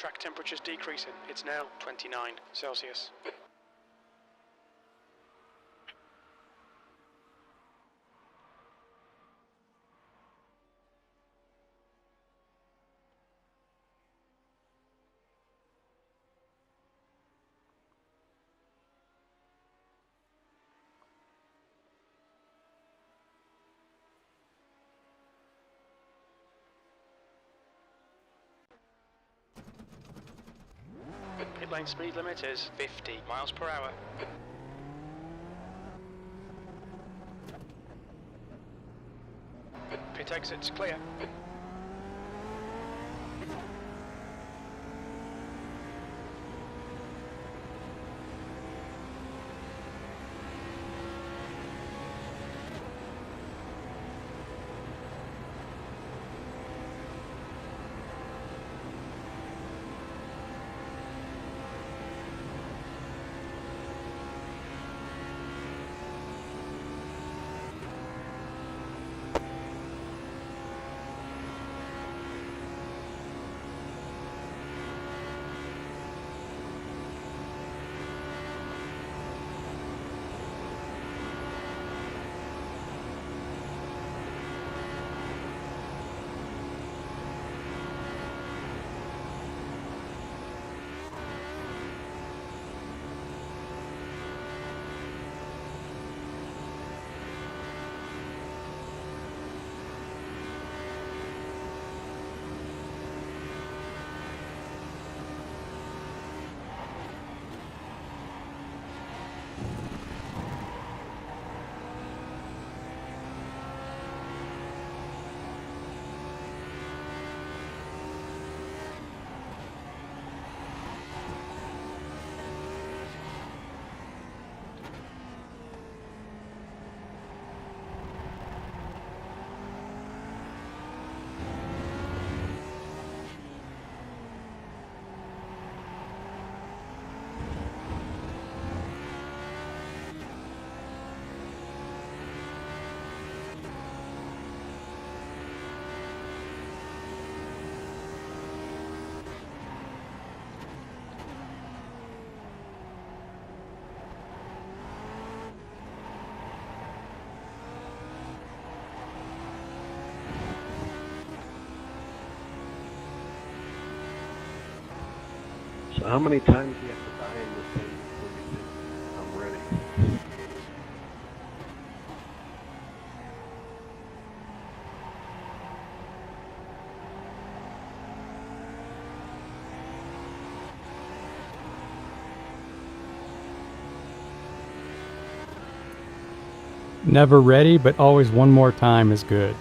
track temperature's decreasing. It's now 29 Celsius. Pit lane speed limit is 50 miles per hour. Pit exit's clear. So how many times do you have to die in this thing before you think I'm ready? Never ready, but always one more time is good.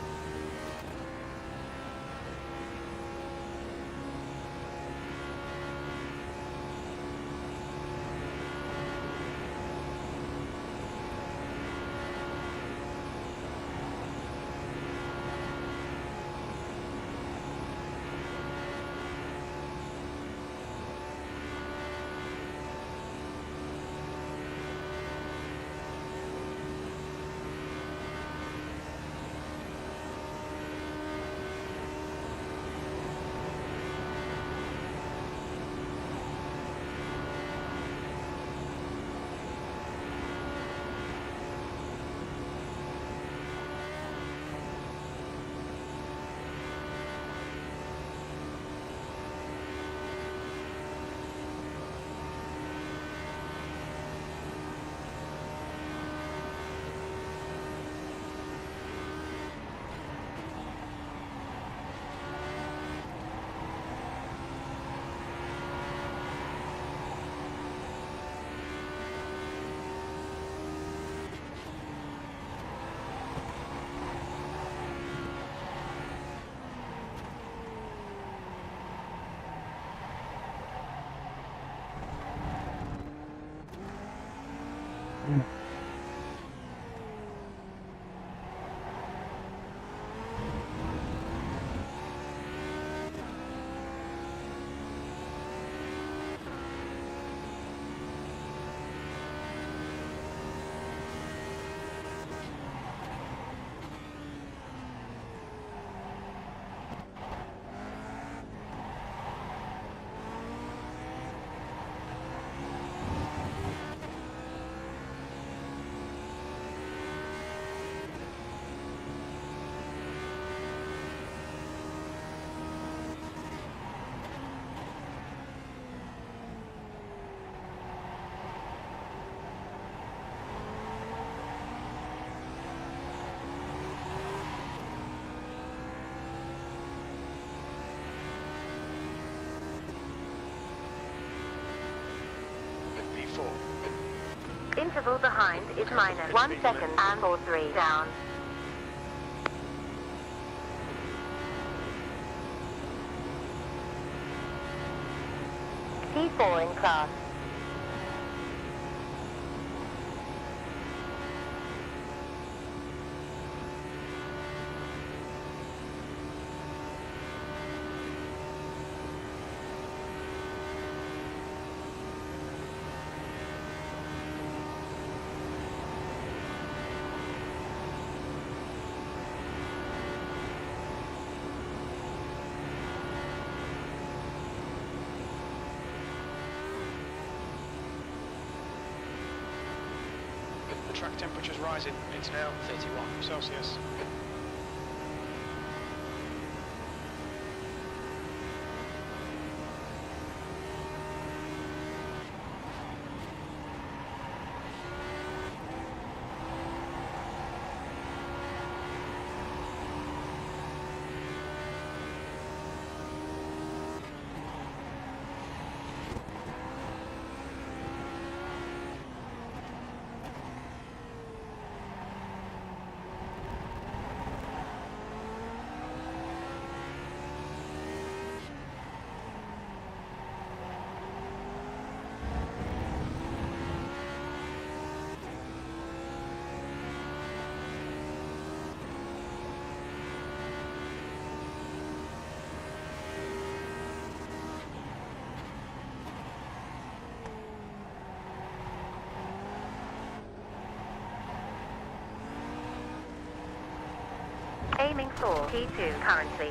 interval behind is minus 1 second and 43 down. P4 in class. The track temperature's rising. It's now 31 Celsius. Aiming for T2 currently.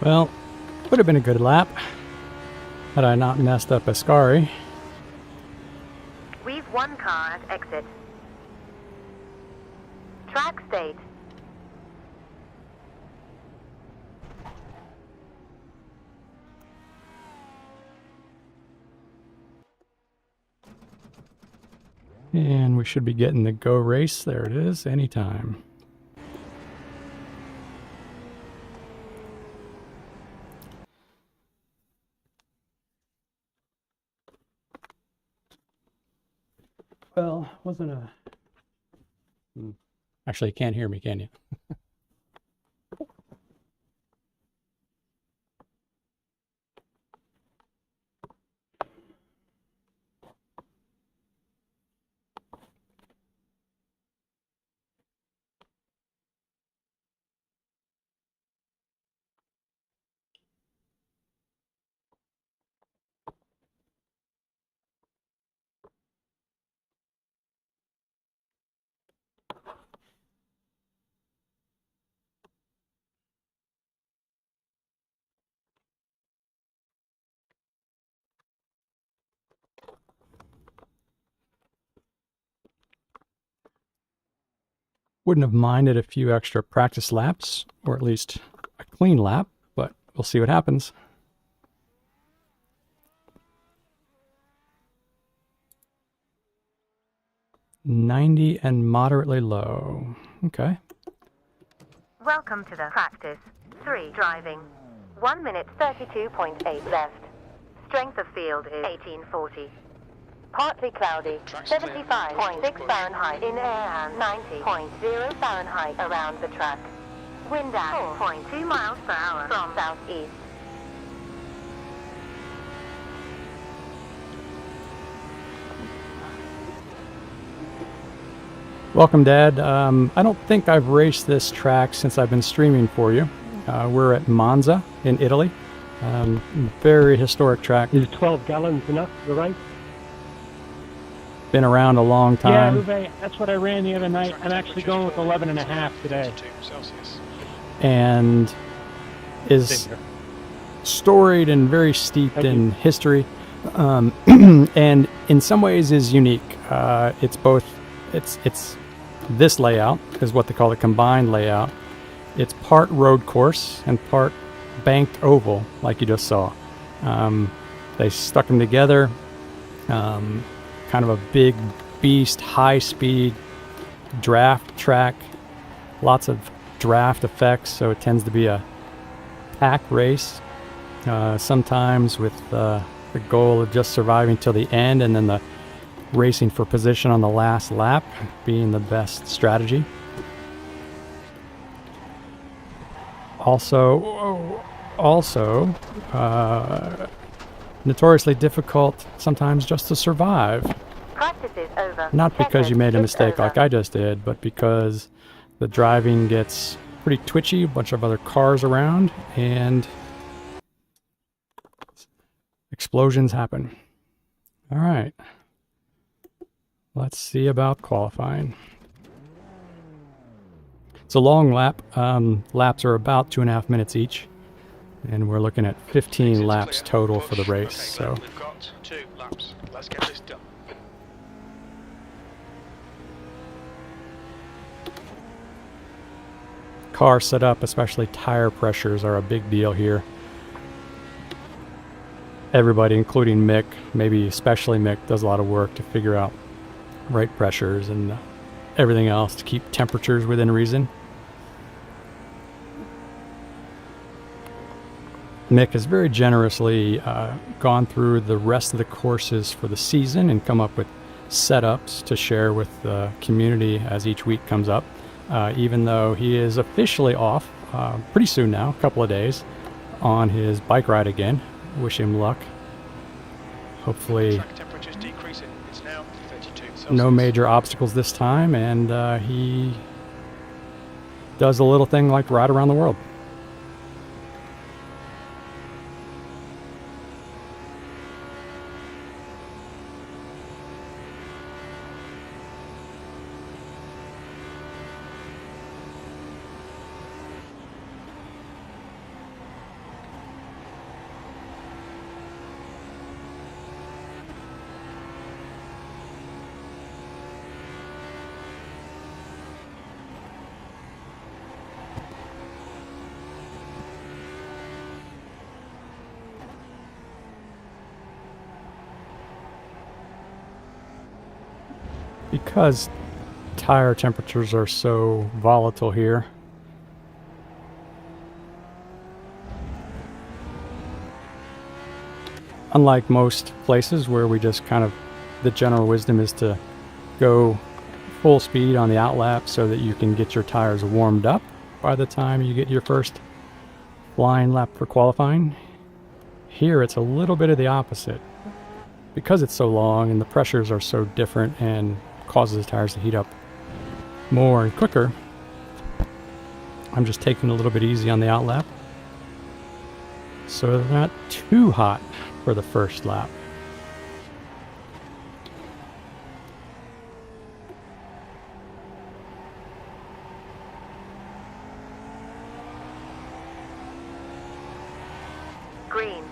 Well, would have been a good lap had I not messed up Ascari. We've one car at exit. Track state. And we should be getting the go race. There it is, anytime. Well, wasn't a... Actually, you can't hear me, can you? Wouldn't have minded a few extra practice laps, or at least a clean lap, but we'll see what happens. .90 and moderately low. Okay. Welcome to the practice 3 driving. 1 minute 32.8 left. Strength of field is 1840. Partly cloudy, 75.6 Fahrenheit in air and 90.0 Fahrenheit around the track. Wind at 4.2 miles per hour from southeast. Welcome, Dad. I don't think I've raced this track since I've been streaming for you. We're at Monza in Italy. Very historic track. Is 12 gallons enough for the race? Been around a long time. Yeah, Uwe, that's what I ran the other night. I'm actually going with 11.5 today. And is storied and very steeped in history, and in some ways is unique. It's both. It's this layout is what they call the combined layout, It's part road course and part banked oval, like you just saw. They stuck them together. Kind of a big beast, high-speed draft track. Lots of draft effects, so it tends to be a pack race. Sometimes with the goal of just surviving till the end, and then the racing for position on the last lap being the best strategy. Also, notoriously difficult sometimes just to survive. Practice is over. Not because you made a Checklist is mistake over. like I just did, but because the driving gets pretty twitchy, a bunch of other cars around, and explosions happen. All right. Let's see about qualifying. It's a long lap. Laps are about 2.5 minutes each, and we're looking at 15 It's laps clear. total for the Push. race. Okay, So we've got 2 laps. Let's get this done. car setup, especially tire pressures, are a big deal here. Everybody, including Mick, maybe especially Mick, does a lot of work to figure out right pressures and everything else to keep temperatures within reason. Mick has very generously gone through the rest of the courses for the season and come up with setups to share with the community as each week comes up. Even though he is officially off pretty soon now, a couple of days, on his bike ride again. Wish him luck. Hopefully Track temperature's decreasing. It's now 32 Celsius. no major obstacles this time, and he does a little thing like ride around the world. Because tire temperatures are so volatile here, unlike most places where we just kind of, the general wisdom is to go full speed on the outlap so that you can get your tires warmed up by the time you get your first flying lap for qualifying. Here it's a little bit of the opposite. Because it's so long and the pressures are so different and causes the tires to heat up more and quicker, I'm just taking a little bit easy on the outlap so they're not too hot for the first lap. Green.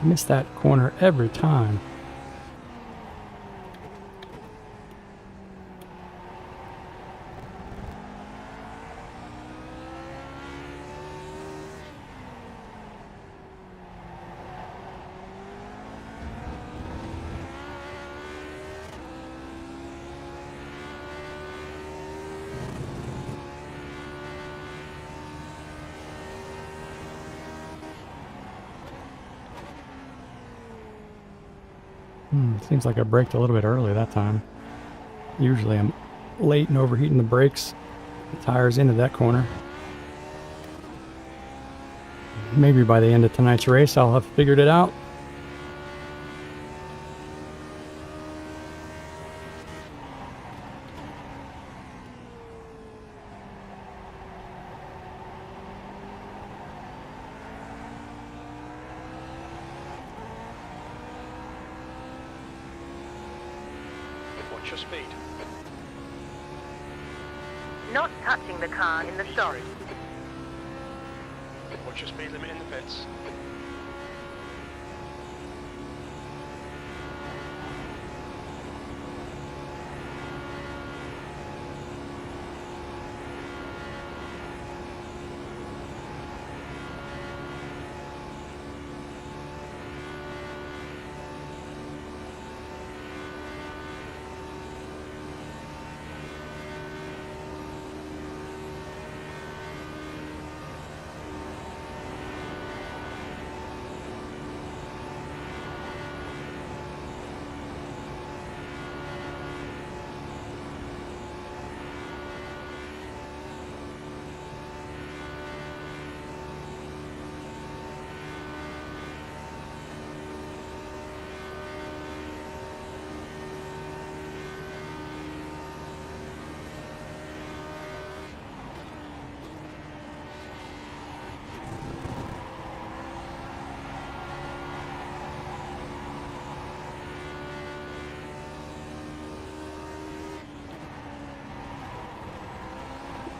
I miss that corner every time. Seems like I braked a little bit early that time. Usually I'm late and overheating the brakes. The tires into that corner. Maybe by the end of tonight's race I'll have figured it out. What's your speed? Not touching the car in the shop. What's your speed limit in the pits?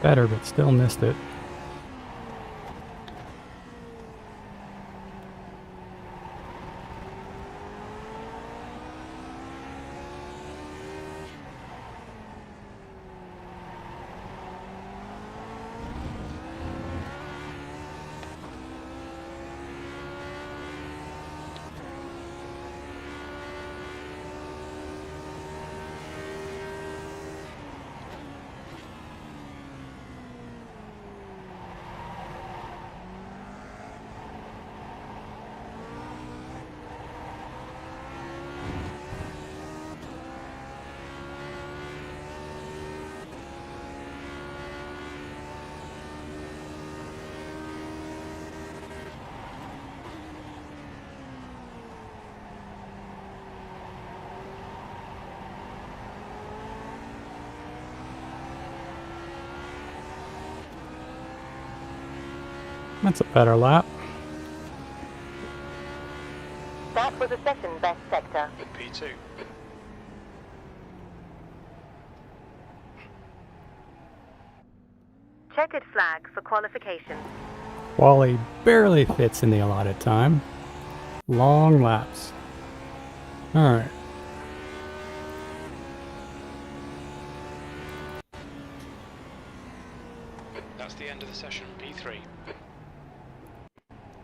Better, but still missed it. That's a better lap. That was a second best sector. P2. Checkered flag for qualification. Wally barely fits in the allotted time. Long laps. Alright. That's the end of the session, P3.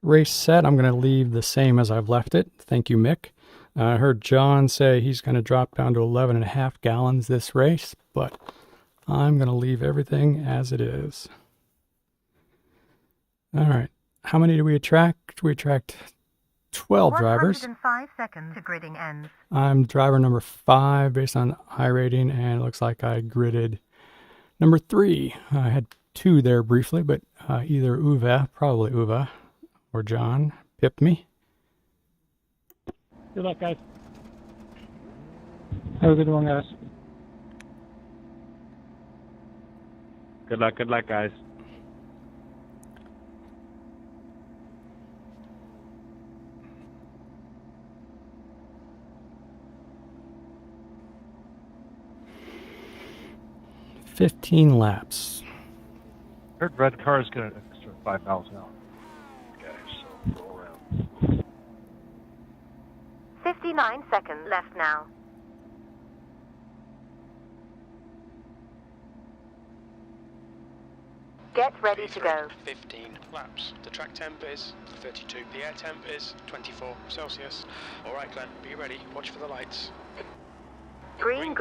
Race set, I'm going to leave the same as I've left it. Thank you, Mick. I heard John say he's going to drop down to 11.5 gallons this race, but I'm going to leave everything as it is. Alright. How many do we attract? We attract 12 drivers. 105 seconds to gridding ends. I'm driver number 5 based on iRating, and it looks like I gridded number 3. I had 2 there briefly, but either probably Uwe, or John pipped me. Good luck, guys. Have a good one, guys. Good luck, guys. $15 laps. Heard red cars get an extra 5 miles an hour. Okay, so go around. 59 seconds left now. Get ready to go. 15 laps. The track temp is 32. The air temp is 24 Celsius. Alright, Glenn, be ready. Watch for the lights. Green.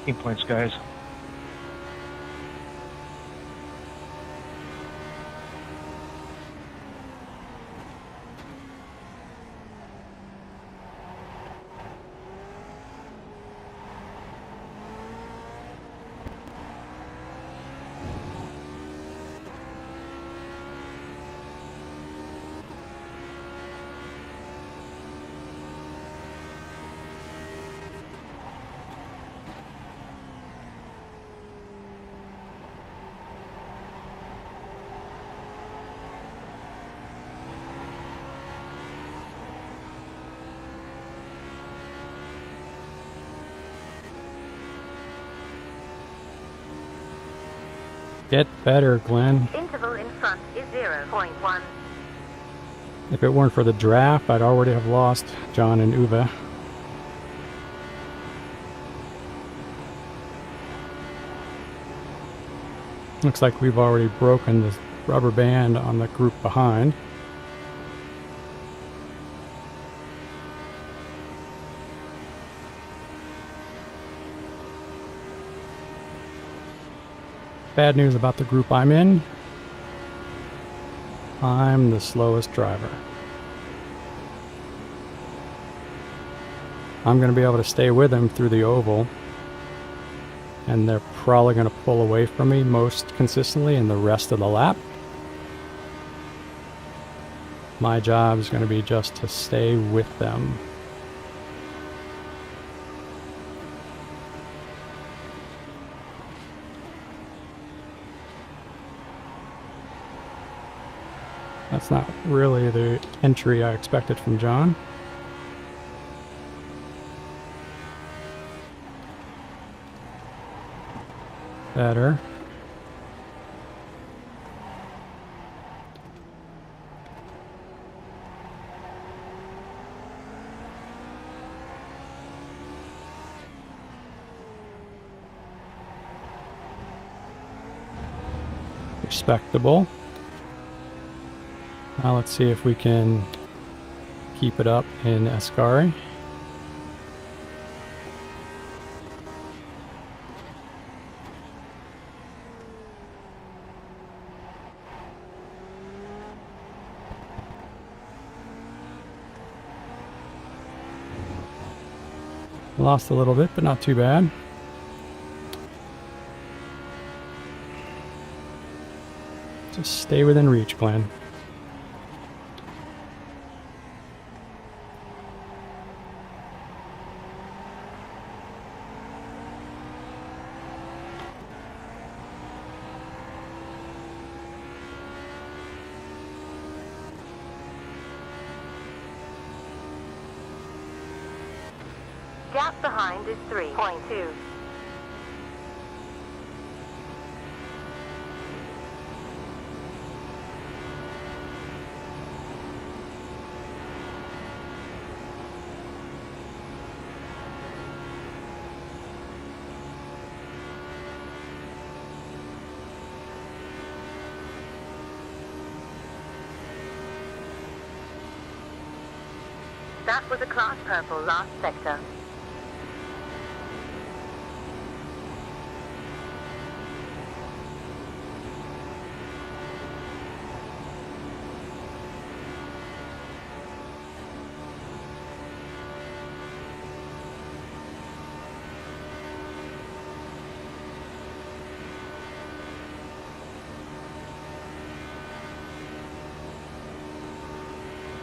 Team points, guys. Get better, Glenn. Interval in front is 0.1. If it weren't for the draft, I'd already have lost John and Uwe. Looks like we've already broken the rubber band on the group behind. Bad news about the group I'm in. I'm the slowest driver. I'm going to be able to stay with them through the oval, and they're probably going to pull away from me most consistently in the rest of the lap. My job is going to be just to stay with them. That's not really the entry I expected from John. Better. Respectable. Now let's see if we can keep it up in Ascari. Lost a little bit, but not too bad. Just stay within reach, Glenn. Gap behind is 3.2. That was a class purple last sector.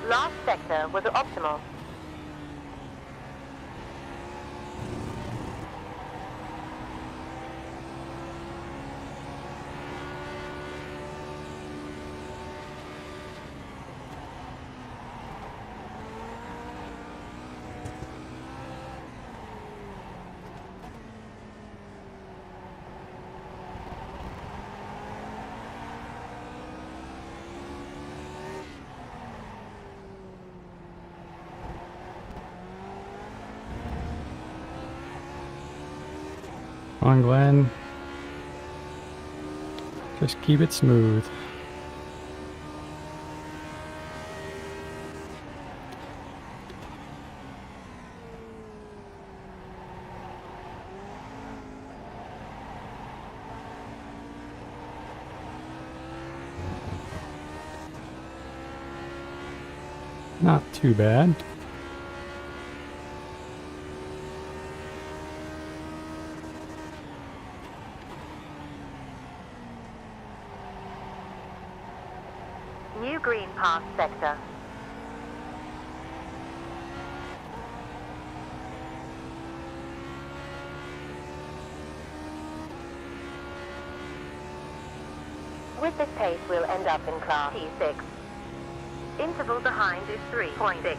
Last sector was optimal. Come on, Glenn. Just keep it smooth. Not too bad. New green pass sector. With this pace, we'll end up in class T6. Interval behind is 3.6.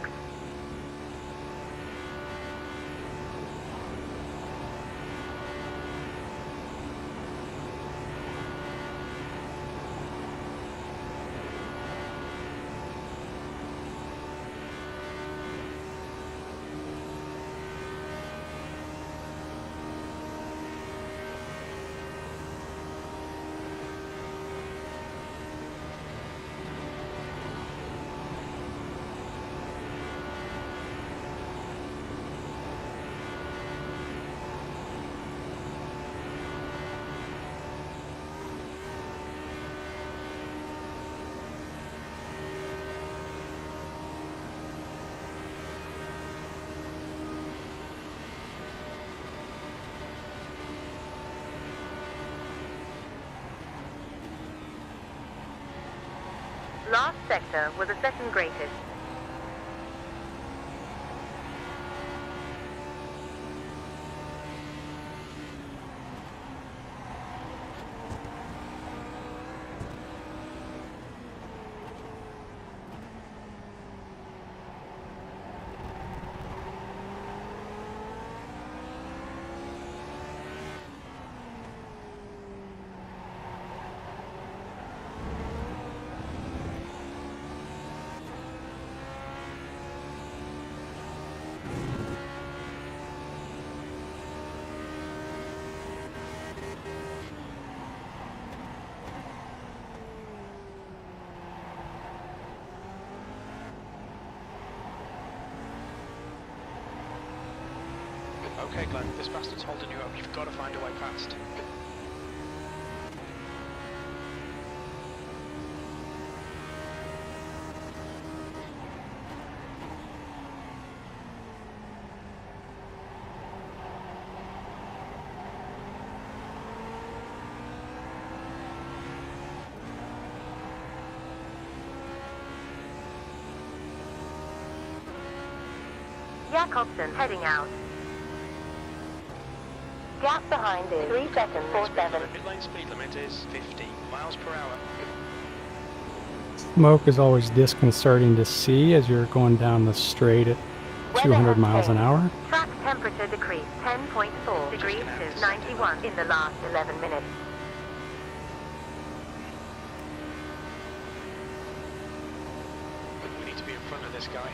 Last sector was the second greatest. Okay, Glenn, this bastard's holding you up. You've got to find a way past. Jacobsen heading out. Gap behind is 3 seconds 47. Pit lane speed limit is 50 miles per hour. Smoke is always disconcerting to see as you're going down the straight at 200 miles an hour. Track temperature decreased 10.4 degrees to 91 in the last 11 minutes. We need to be in front of this guy.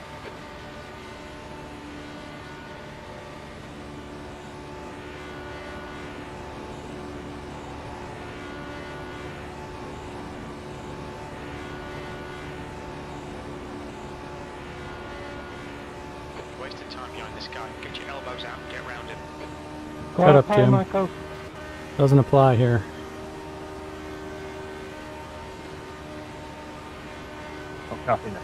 Wasting time behind this guy. Get your elbows out and get round him. Shut up, Hey, Jim. Marco. Doesn't apply here. Oh, copy now.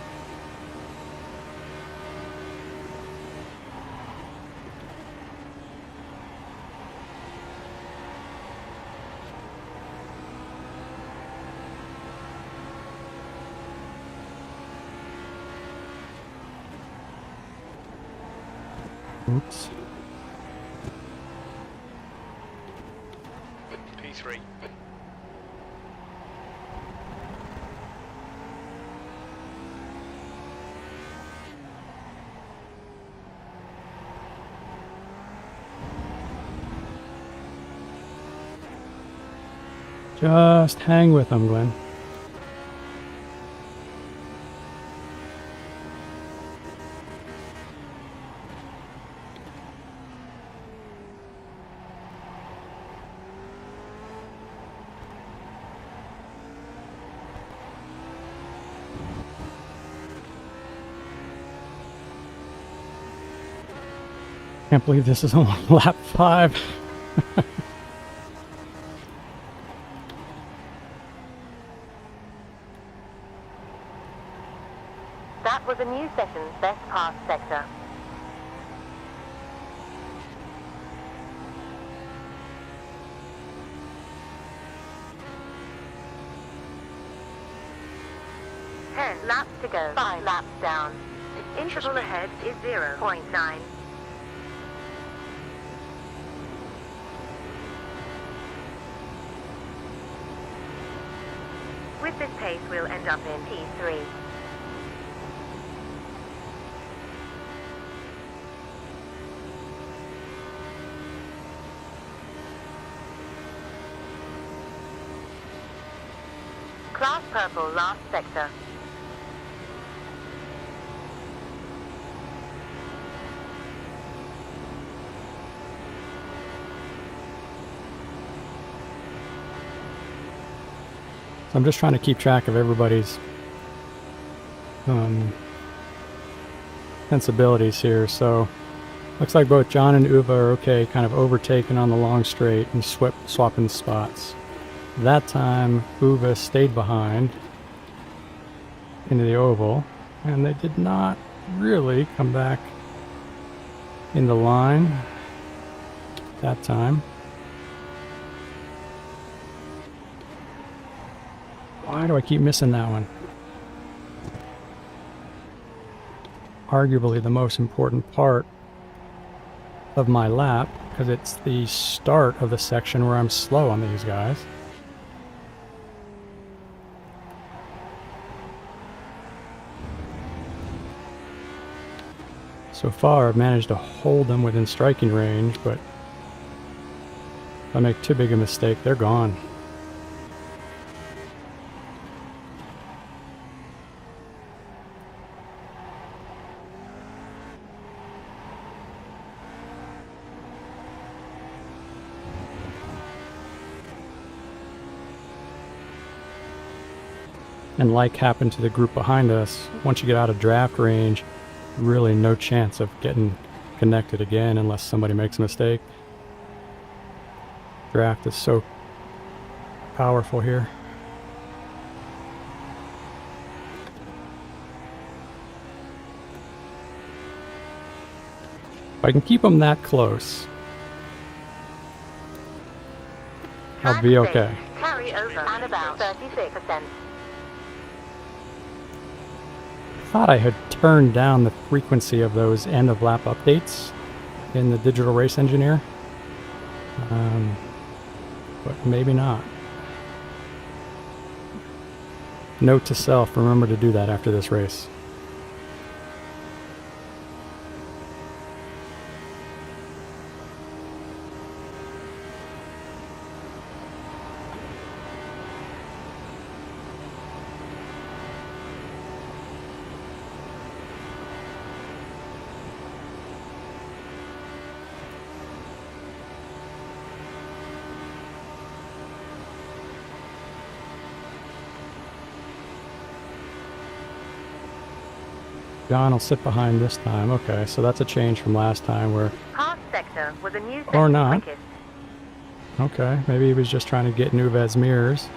Oops. P3. Just hang with them, Glenn. Can't believe this is only lap 5. That was a new sessions best pass sector. Laps to go. 5 laps down. Interval ahead is 0.9. With this pace, we'll end up in P3. Class purple, last sector. So I'm just trying to keep track of everybody's sensibilities here. So looks like both John and Uwe are okay, kind of overtaken on the long straight and swapping spots. That time Uwe stayed behind into the oval, and they did not really come back in the line that time. Why do I keep missing that one? Arguably the most important part of my lap, because it's the start of the section where I'm slow on these guys. So far I've managed to hold them within striking range, but if I make too big a mistake, they're gone. And like happened to the group behind us, once you get out of draft range, really no chance of getting connected again unless somebody makes a mistake. Draft is so powerful here. If I can keep them that close, I'll be okay. Carry over and about 36%. I thought I had turned down the frequency of those end of lap updates in the digital race engineer, but maybe not. Note to self, remember to do that after this race. John will sit behind this time. Okay, so that's a change from last time where... Pass sector was a new Or not. quickest. Okay, maybe he was just trying to get Nuvez's mirrors.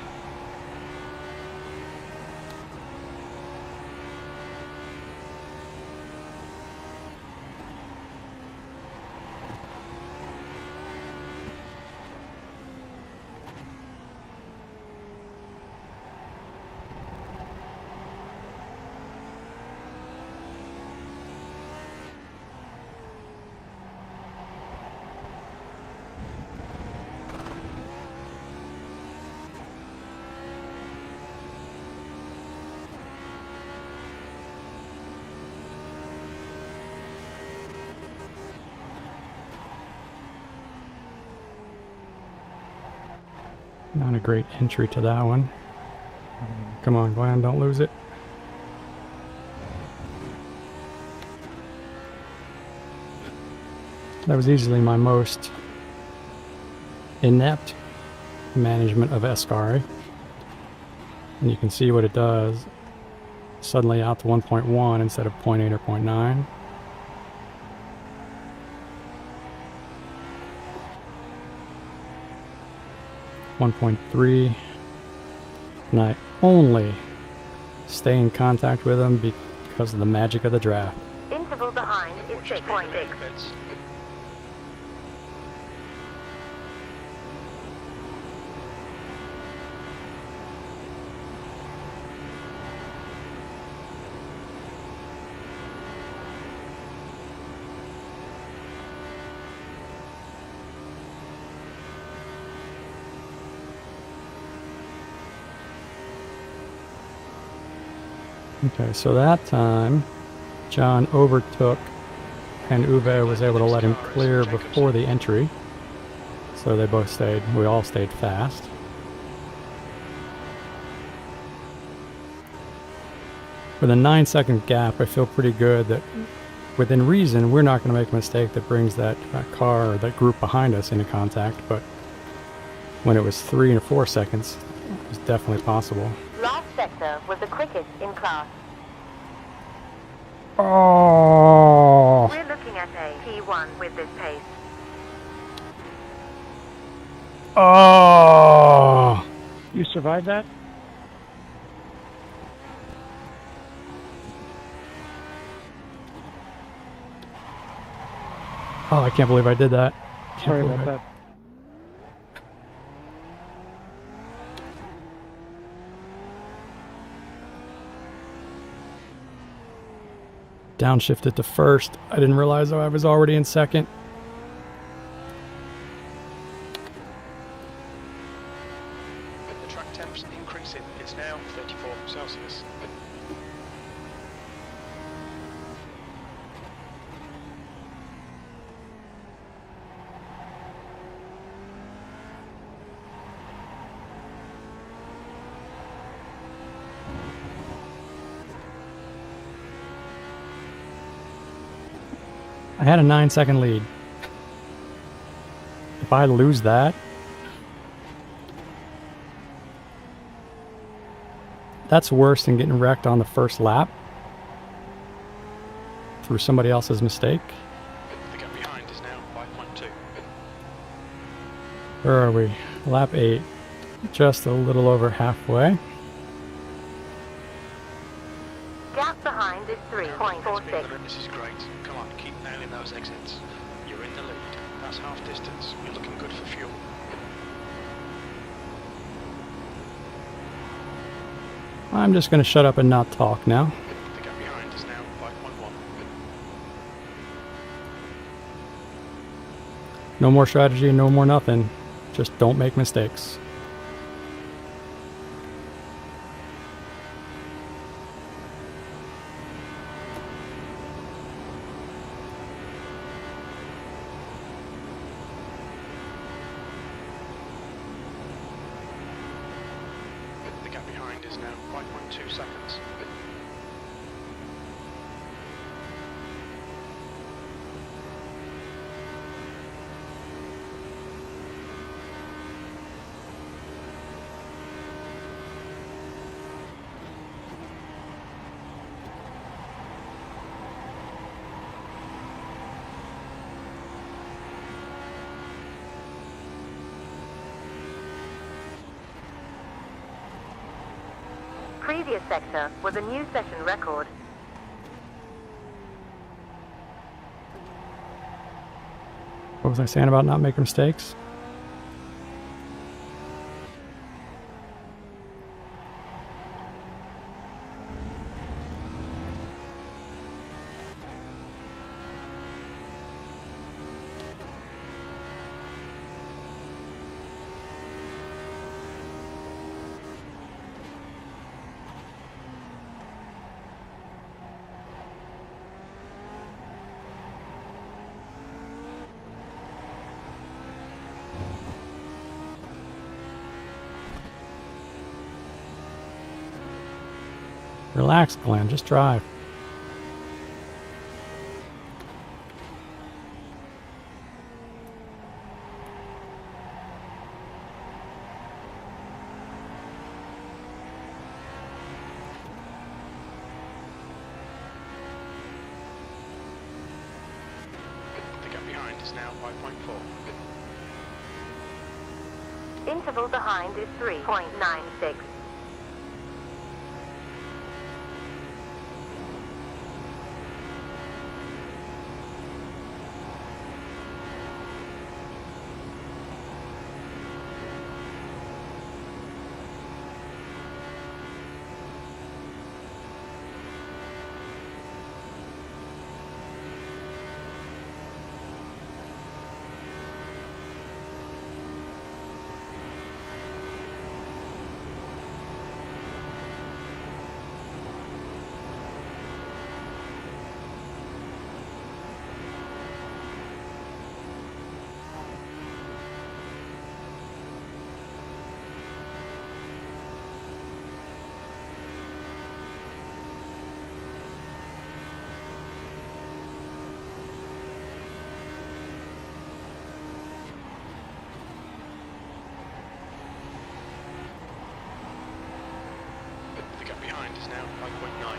Not a great entry to that one. Come on, Glenn, don't lose it. That was easily my most inept management of Escari. And you can see what it does. Suddenly out to 1.1 instead of 0.8 or 0.9. .3, and I only stay in contact with them because of the magic of the draft. Interval behind is 6.6. Okay, so that time, John overtook, and Uwe was able to let him clear before the entry. So they both stayed, we all stayed fast. With a 9-second gap, I feel pretty good that within reason, we're not going to make a mistake that brings that car or that group behind us into contact, but when it was 3 and 4 seconds, it was definitely possible. Last sector was the quickest in class. Oh! We're looking at a P1 with this pace. Oh! You survived that? Oh, I can't believe I did that. Sorry about that. Downshifted to first. I didn't realize though I was already in second. The track temp's increasing. It's now 34 Celsius. I had a 9-second lead. If I lose that, that's worse than getting wrecked on the first lap through somebody else's mistake. The gap behind is now 5.2. Where are we? Lap 8. Just a little over halfway. Gap behind is 3.46. This is great. Come on, keep nailing those exits. You're in the lead. That's half distance. You're looking good for fuel. I'm just going to shut up and not talk now. The gap behind is now 5.1. No more strategy, no more nothing. Just don't make mistakes. The gap behind is now 5.2 seconds. Previous sector was a new session record. What was I saying about not making mistakes? Relax, Glenn. Just drive. The gap behind is now 5.4. Interval behind is 3.96. 5.9.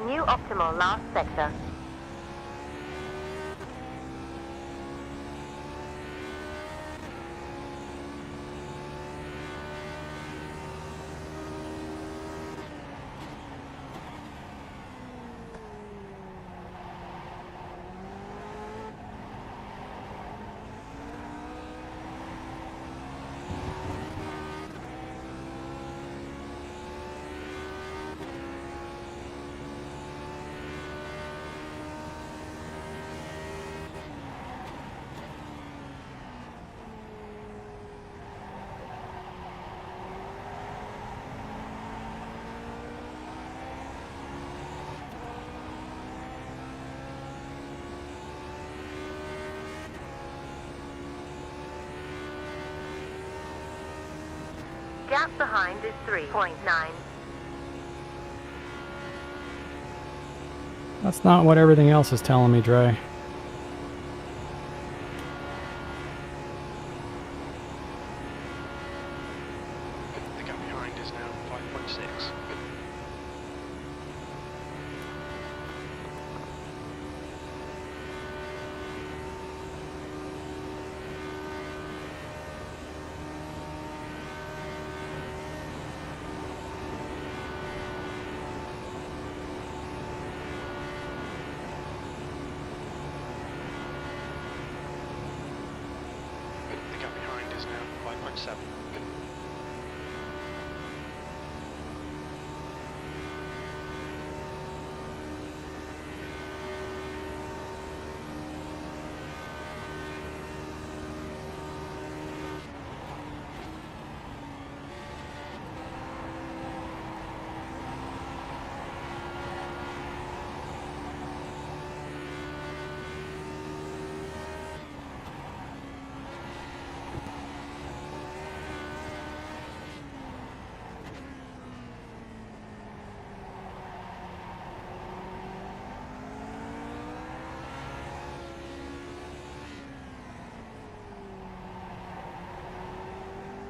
New optimal last sector. Gap behind is 3.9. That's not what everything else is telling me, Dre. The gap behind is now 5.6. The gap behind is now 5.7.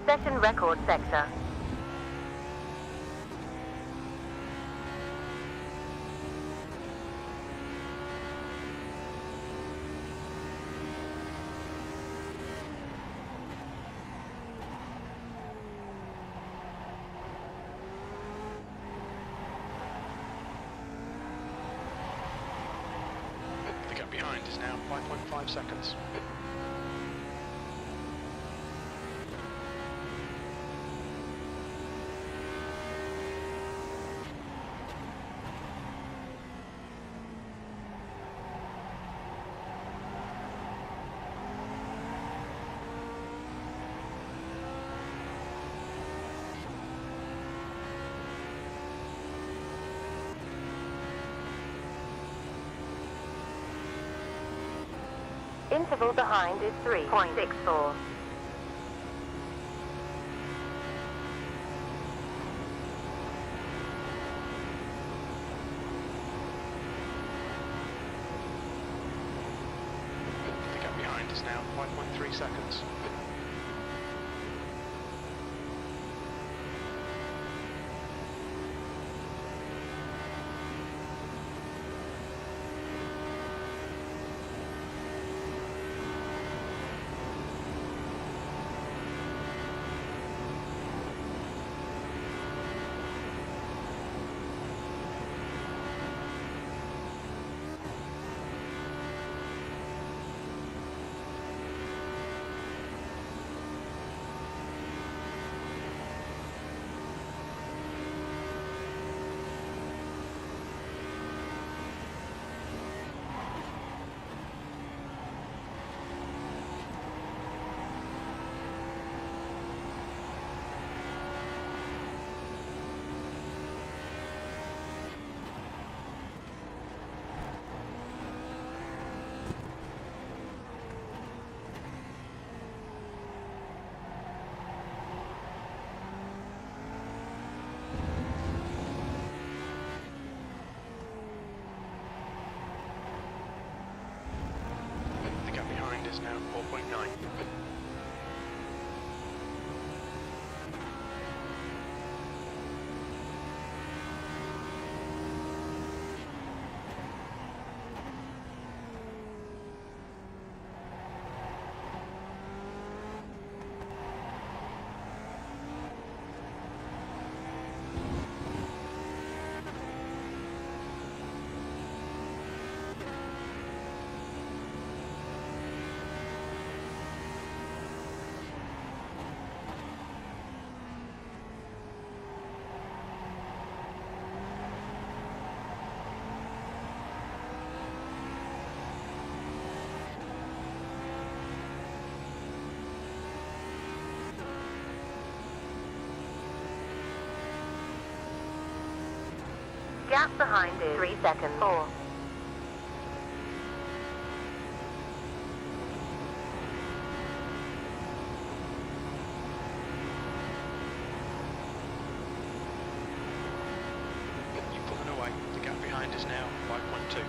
Session record sector. The gap behind is now 5.5 seconds. Interval behind is 3.64. The gap behind is now 5.3 seconds. 2.9. Gap behind is 3 seconds. 4. You're pulling away. The gap behind is now 5.2.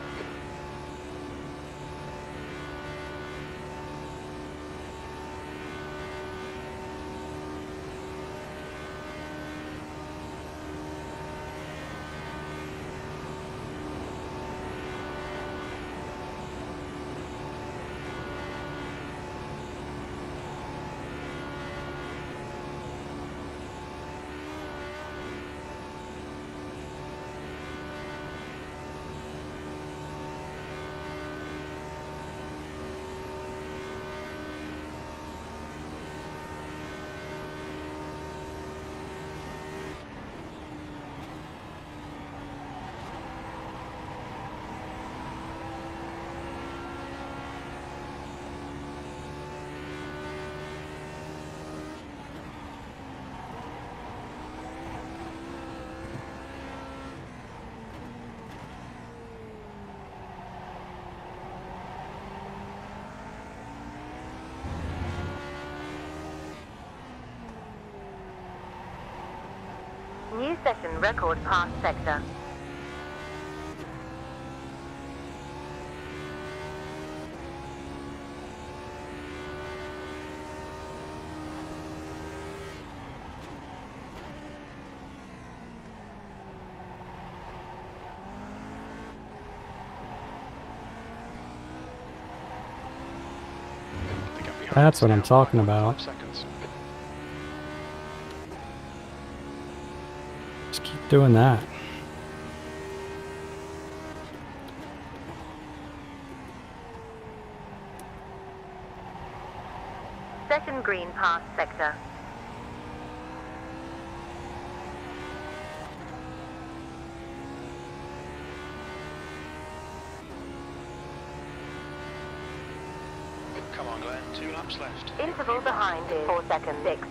New session record pass sector. The gap behind That's is what I'm now talking 5.5 about. seconds. Just keep doing that. Session green pass sector. Come on, Glenn. 2 laps left. Interval behind is 4 seconds. 6.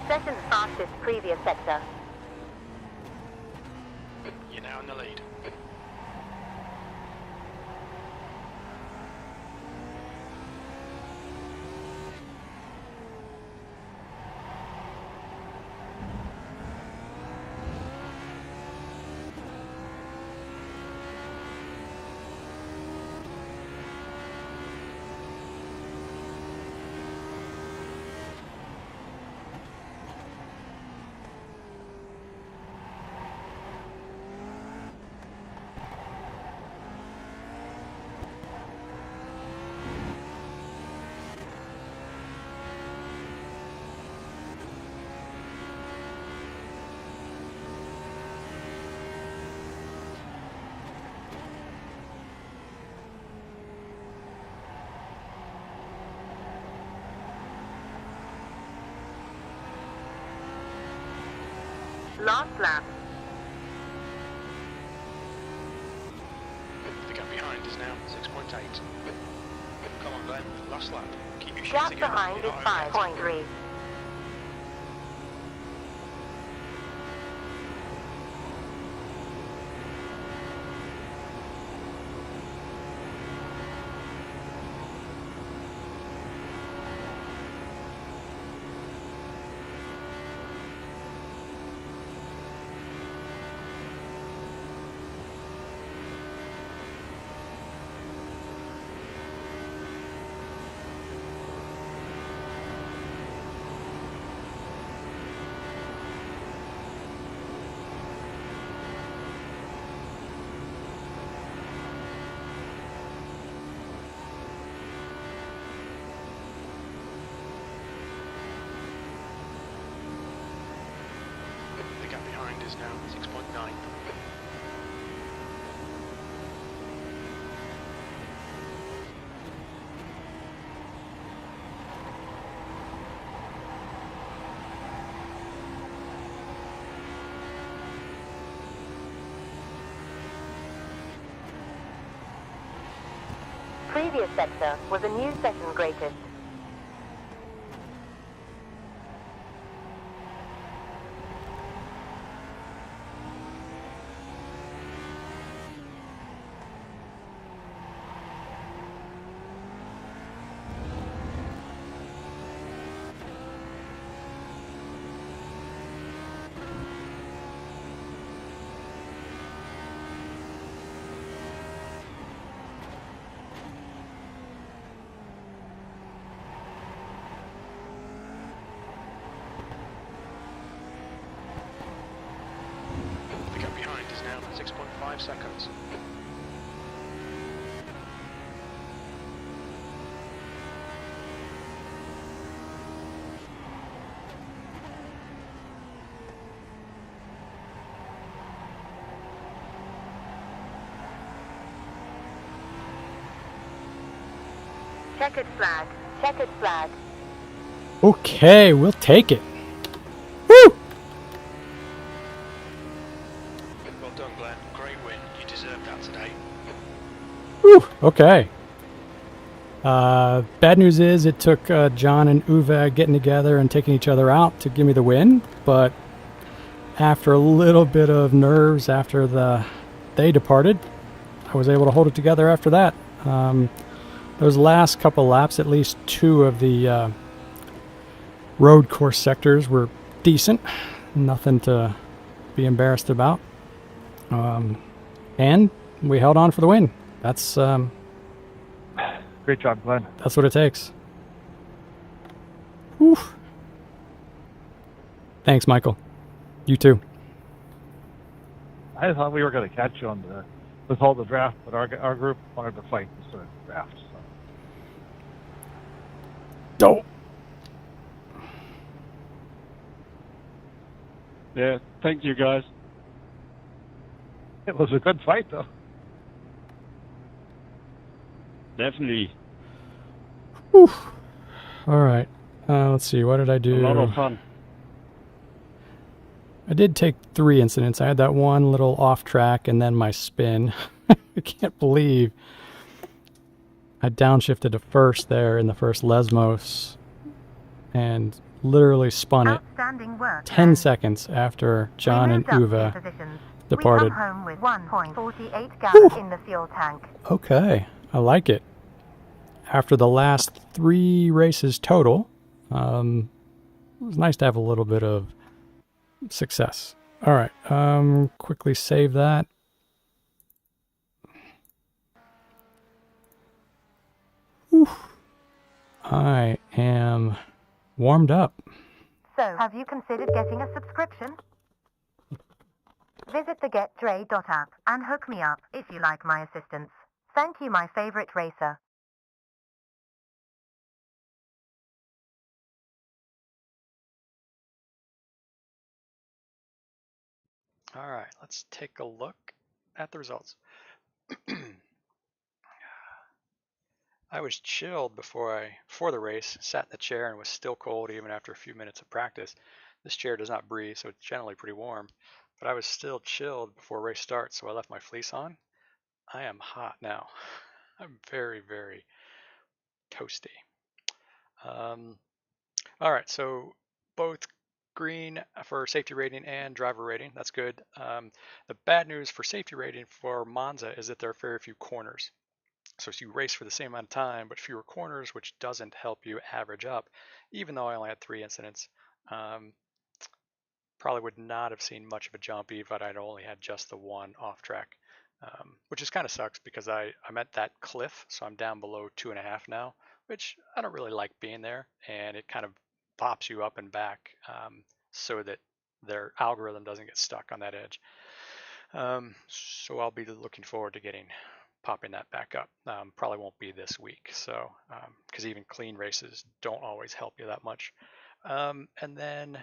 Session fastest previous sector. You're now in the lead. Last lap. The gap behind is now 6.8. Come on, Glenn. Last lap. Keep your shit Gap together. behind You're is not over yet. 5.3. The gap behind is now 6.9. Previous sector was a new second greatest. The gap behind is now 6.5 seconds. Checkered flag. Checkered flag. Okay, we'll take it. Woo! Well done, Glenn. Great win. You deserved that today. Woo! Okay. Bad news is it took John and Uwe getting together and taking each other out to give me the win, but after a little bit of nerves after they departed, I was able to hold it together after that. Those last couple laps, at least two of the road course sectors were decent. Nothing to be embarrassed about. And we held on for the win. That's Great job, Glenn. what it takes. Whew. Thanks, Michael. You too. I thought we were going to catch you on with all the draft, but our group wanted to fight instead of draft. So. Oh. Yeah, thank you guys. It was a good fight, though. Definitely. Whew. All right. Let's see. What did I do? A lot of fun. I did take 3 incidents. I had that one little off track and then my spin. I can't believe I downshifted to first there in the first Lesmos and literally spun it Outstanding work. 10 seconds after John and Uwe departed. We come home with 1.48 Whew. gallons in the fuel tank. Okay, I like it. After the last 3 races total, it was nice to have a little bit of success. All right, quickly save that. Whew. I am warmed up. So, have you considered getting a subscription? Visit the GetDre.app and hook me up if you like my assistance. Thank you, my favorite racer. All right, let's take a look at the results. I was chilled before the race, sat in the chair and was still cold even after a few minutes of practice. This chair does not breathe, so it's generally pretty warm. But I was still chilled before race starts, so I left my fleece on. I am hot now. I'm very, very toasty. All right, so both green for safety rating and driver rating. That's good. The bad news for safety rating for Monza is that there are very few corners. So you race for the same amount of time, but fewer corners, which doesn't help you average up. Even though I only had 3 incidents, probably would not have seen much of a jump even if I'd only had just the one off track, which just kind of sucks because I'm at that cliff, so I'm down below 2.5 now, which I don't really like being there, and it kind of pops you up and back so that their algorithm doesn't get stuck on that edge. So I'll be looking forward to popping that back up. Probably won't be this week, so because even clean races don't always help you that much. And then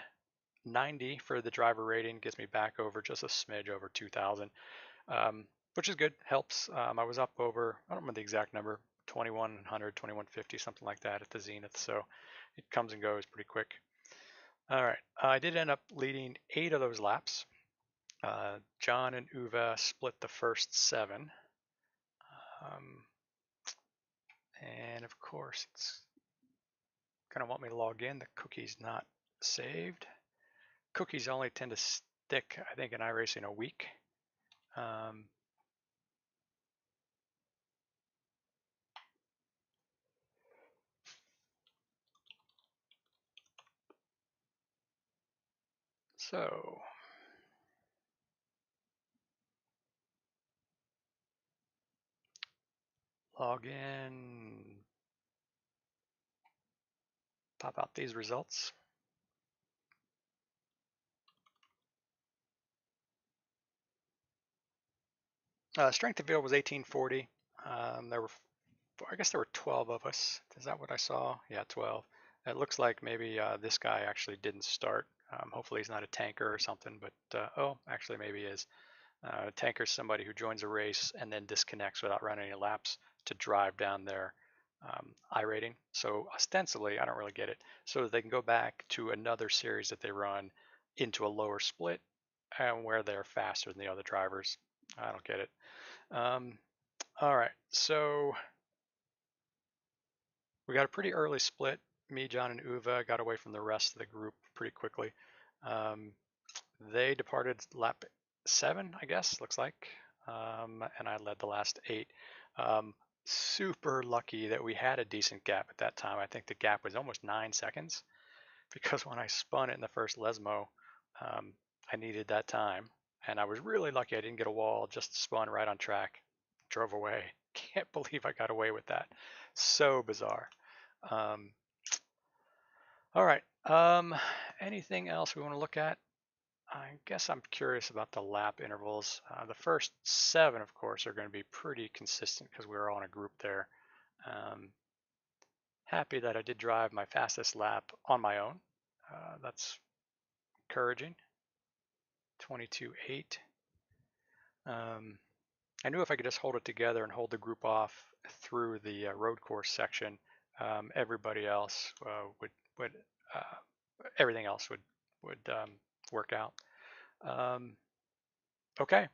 90 for the driver rating gets me back over just a smidge over 2,000, which is good, helps. I was up over, I don't remember the exact number, 2,100, 2,150, something like that at the zenith, so it comes and goes pretty quick. All right, I did end up leading 8 of those laps. John and Uwe split the first 7. And of course, it's gonna want me to log in. The cookie's not saved. Cookies only tend to stick, I think, in iRacing a week. So log in, pop out these results. Strength of field was 1840. I guess there were 12 of us. Is that what I saw? Yeah, 12. It looks like maybe this guy actually didn't start. Hopefully he's not a tanker or something, but oh, actually maybe he is. A tanker is somebody who joins a race and then disconnects without running any laps to drive down their iRating. So ostensibly, I don't really get it. So they can go back to another series that they run into a lower split and where they're faster than the other drivers. I don't get it. All right, so we got a pretty early split. Me, John, and Uwe got away from the rest of the group pretty quickly. They departed lap 7, I guess, looks like, and I led the last 8. Super lucky that we had a decent gap at that time. I think the gap was almost 9 seconds because when I spun it in the first Lesmo, I needed that time, and I was really lucky I didn't get a wall, just spun right on track, drove away. Can't believe I got away with that. So bizarre. All right. Anything else we want to look at? I guess I'm curious about the lap intervals. The first 7, of course, are going to be pretty consistent because we were all in a group there. Happy that I did drive my fastest lap on my own. That's encouraging. 22.8. I knew if I could just hold it together and hold the group off through the road course section, everybody else would everything else would work out. Okay.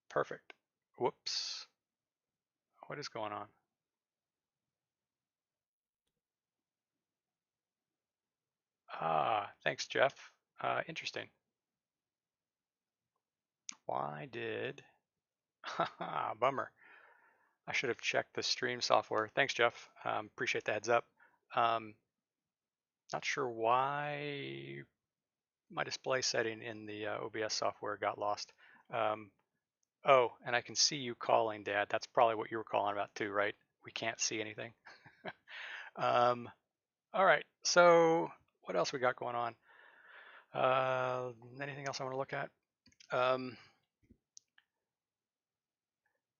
Perfect. Whoops. What is going on? Thanks, Jeff. Interesting. Why did... Bummer. I should have checked the stream software. Thanks, Jeff. Appreciate the heads up. Not sure why my display setting in the OBS software got lost. Oh, and I can see you calling, Dad. That's probably what you were calling about too, right? We can't see anything. All right, so what else we got going on? Anything else I want to look at?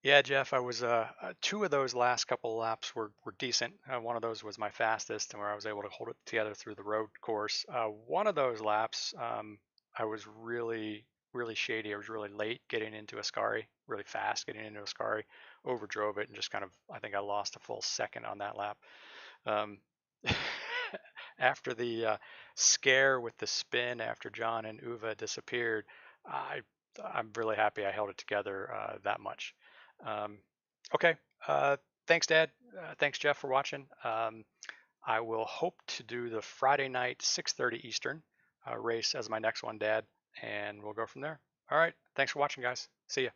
Yeah, Jeff, I was 2 of those last couple of laps were decent. One of those was my fastest, and where I was able to hold it together through the road course. One of those laps, I was really shady. I was really late getting into Ascari, really fast getting into Ascari, overdrove it, and just kind of, I think I lost a full second on that lap. after the scare with the spin after John and Uwe disappeared, I'm really happy I held it together that much. Okay, thanks, Dad. Thanks, Jeff, for watching. I will hope to do the Friday night 6:30 Eastern race as my next one, Dad, and we'll go from there. All right, thanks for watching, guys. See ya.